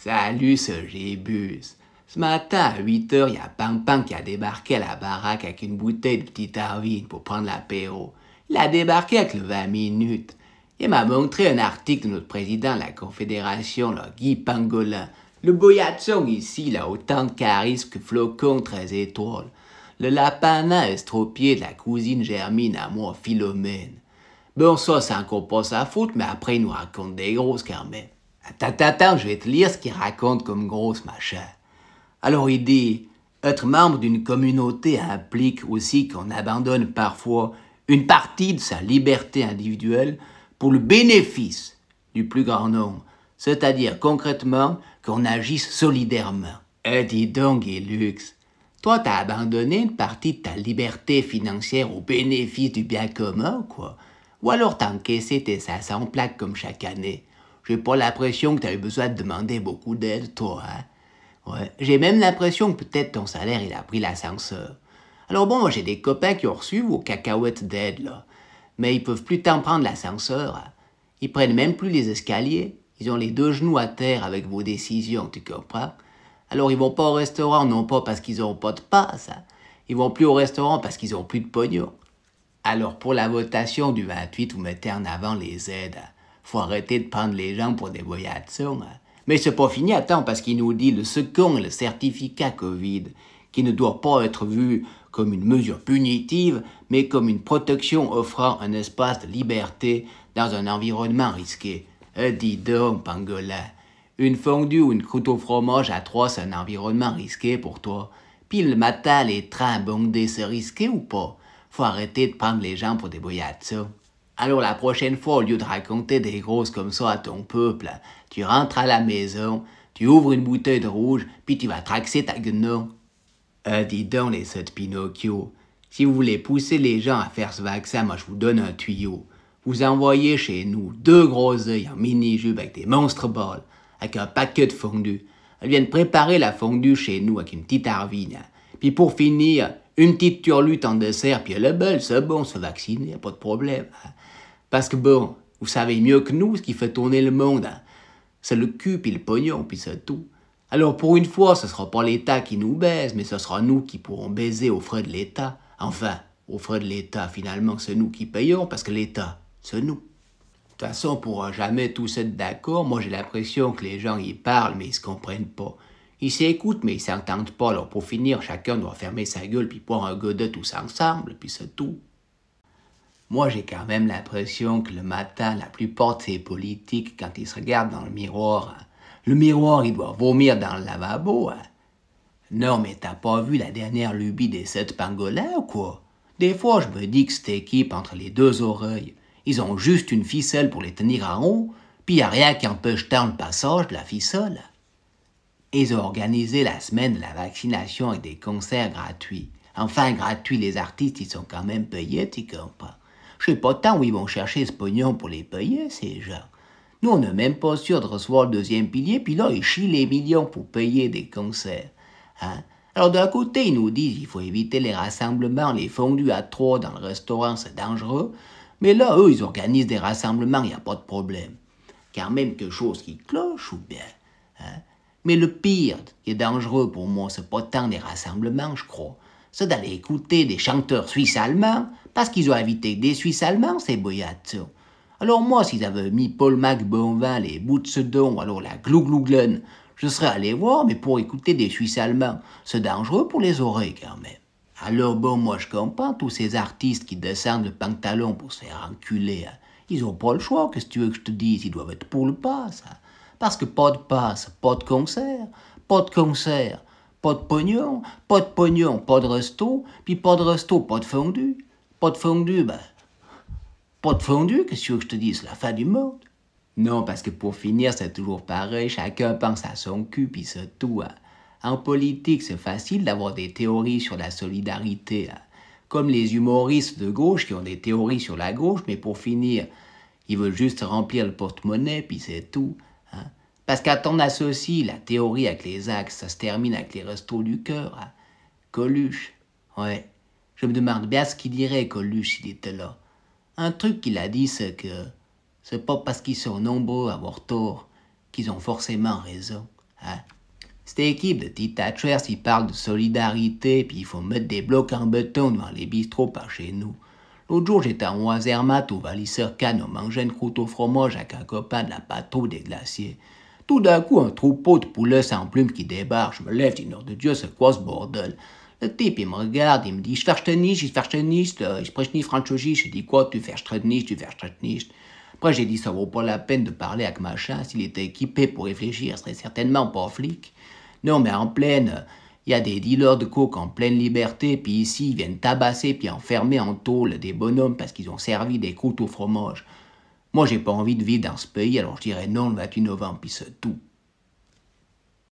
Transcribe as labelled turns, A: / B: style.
A: Salut ce Gébus. Ce matin à 8 heures, il y a Pang qui a débarqué à la baraque avec une bouteille de petite Arvine pour prendre l'apéro. Il a débarqué avec le 20 minutes. Il m'a montré un article de notre président de la Confédération, là, Guy Pangolin. Le boyatson ici, là, autant de charisme que Flocon 13 étoiles. Le lapin nain estropié de la cousine Germine à moi, Philomène. Bon, ça, c'est encore pas sa faute, mais après, il nous raconte des grosses quand même. Attends, je vais te lire ce qu'il raconte comme grosse, machin. Alors il dit, être membre d'une communauté implique aussi qu'on abandonne parfois une partie de sa liberté individuelle pour le bénéfice du plus grand nombre, c'est-à-dire concrètement qu'on agisse solidairement. Dis donc, Guilux, toi t'as abandonné une partie de ta liberté financière au bénéfice du bien commun, quoi. Ou alors t'as encaissé tes 500 plaques comme chaque année. J'ai pas l'impression que t'as eu besoin de demander beaucoup d'aide, toi, hein. Ouais, j'ai même l'impression que peut-être ton salaire, il a pris l'ascenseur. Alors bon, moi j'ai des copains qui ont reçu vos cacahuètes d'aide, là. Mais ils peuvent plus tant prendre l'ascenseur, hein. Ils prennent même plus les escaliers. Ils ont les 2 genoux à terre avec vos décisions, tu comprends? Alors ils vont pas au restaurant, non pas parce qu'ils ont pas de passe, hein. Ils vont plus au restaurant parce qu'ils ont plus de pognon. Alors pour la votation du 28, vous mettez en avant les aides, hein. Faut arrêter de prendre les gens pour des voyatsons, hein. Mais c'est pas fini, attends, parce qu'il nous dit le second et le certificat Covid, qui ne doit pas être vu comme une mesure punitive, mais comme une protection offrant un espace de liberté dans un environnement risqué. Dis donc, Pangolin, une fondue ou une croûte au fromage à 3, c'est un environnement risqué pour toi. Puis le matin, les trains bondés, c'est risqué ou pas? Faut arrêter de prendre les gens pour des boyatsons. Alors la prochaine fois, au lieu de raconter des grosses comme ça à ton peuple, tu rentres à la maison, tu ouvres une bouteille de rouge, puis tu vas traxer ta guenon. Dis donc les sots de Pinocchio, si vous voulez pousser les gens à faire ce vaccin, moi je vous donne un tuyau. Vous envoyez chez nous 2 gros œils en mini-jupe avec des monstres balles, avec un paquet de fondue. Elles viennent préparer la fondue chez nous avec une petite arvigne. Puis pour finir, une petite turlute en dessert, puis le bel, c'est bon, se vacciner, pas de problème. Parce que bon, vous savez mieux que nous ce qui fait tourner le monde, hein. C'est le cul puis le pognon, puis c'est tout. Alors pour une fois, ce sera pas l'État qui nous baise, mais ce sera nous qui pourrons baiser aux frais de l'État. Enfin, aux frais de l'État, finalement, c'est nous qui payons, parce que l'État, c'est nous. De toute façon, on pourra jamais tous être d'accord. Moi, j'ai l'impression que les gens y parlent, mais ils se comprennent pas. Ils s'écoutent, mais ils s'entendent pas. Alors pour finir, chacun doit fermer sa gueule puis boire un godet tous ensemble, puis c'est tout. Moi, j'ai quand même l'impression que le matin, la plupart de ces politiques, quand ils se regardent dans le miroir, il doit vomir dans le lavabo, hein. Non, mais t'as pas vu la dernière lubie des 7 pangolins ou quoi? Des fois, je me dis que cette équipe, entre les 2 oreilles, ils ont juste une ficelle pour les tenir en haut, puis y a rien qui empêche tant le passage de la ficelle. Ils ont organisé la semaine de la vaccination avec des concerts gratuits. Enfin, gratuits, les artistes, ils sont quand même payés, tu comprends? Je sais pas tant où ils vont chercher ce pognon pour les payer, ces gens. Nous, on n'est même pas sûr de recevoir le 2e pilier, puis là, ils chient les millions pour payer des concerts. Hein? Alors, d'un côté, ils nous disent qu'il faut éviter les rassemblements, les fondus à 3 dans le restaurant, c'est dangereux. Mais là, eux, ils organisent des rassemblements, il n'y a pas de problème. Car même quelque chose qui cloche ou bien. Hein? Mais le pire qui est dangereux pour moi, c'est pas tant les rassemblements, je crois. C'est d'aller écouter des chanteurs suisses-allemands, parce qu'ils ont invité des Suisses-allemands, ces boyatsons. Alors moi, s'ils avaient mis Paul McBonvin, les Boutsedon, ou alors la Glougluglen, je serais allé voir, mais pour écouter des Suisses-allemands, c'est dangereux pour les oreilles quand même. Alors bon, moi je comprends tous ces artistes qui descendent le pantalon pour se faire enculer, hein. Ils ont pas le choix, qu'est-ce que tu veux que je te dise, ils doivent être pour le pass, hein. Parce que pas de pass, pas de concert, pas de concert, pas de pognon, pas de resto, puis pas de resto, pas de fondue. Pas de fondue, pas de fondue, qu'est-ce que tu veux que je te dise, c'est la fin du monde. Non, parce que pour finir, c'est toujours pareil, chacun pense à son cul, puis c'est tout, hein. En politique, c'est facile d'avoir des théories sur la solidarité, hein. Comme les humoristes de gauche qui ont des théories sur la gauche, mais pour finir, ils veulent juste remplir le porte-monnaie, puis c'est tout, hein. Parce quand on associe la théorie avec les actes, ça se termine avec les restos du cœur, hein. Coluche, ouais. Je me demande bien ce qu'il dirait, Coluche, s'il était là. Un truc qu'il a dit, c'est que c'est pas parce qu'ils sont nombreux à avoir tort qu'ils ont forcément raison. Hein? Cette équipe de Titachers, ils parlent de solidarité, puis il faut mettre des blocs en béton devant les bistrots par chez nous. L'autre jour, j'étais en Oisermat, au Valais-sur-Canne, on mangeait une croûte au fromage avec un copain de la Patrouille des Glaciers. Tout d'un coup, un troupeau de poulets sans plumes qui débarque. Je me lève, je dis, nom de Dieu, c'est quoi ce bordel? Le type, il me regarde, il me dit, je fais nicht, ich spreche nicht Französisch. Je dis, quoi, tu fais nicht? Après, j'ai dit, ça vaut pas la peine de parler avec machin. S'il était équipé pour réfléchir, il serait certainement pas flic. Non, mais en pleine, il y a des dealers de coke en pleine liberté, puis ici, ils viennent tabasser puis enfermer en tôle des bonhommes parce qu'ils ont servi des croûtes au fromage. Moi, j'ai pas envie de vivre dans ce pays, alors je dirais non le 28 novembre, puis c'est tout.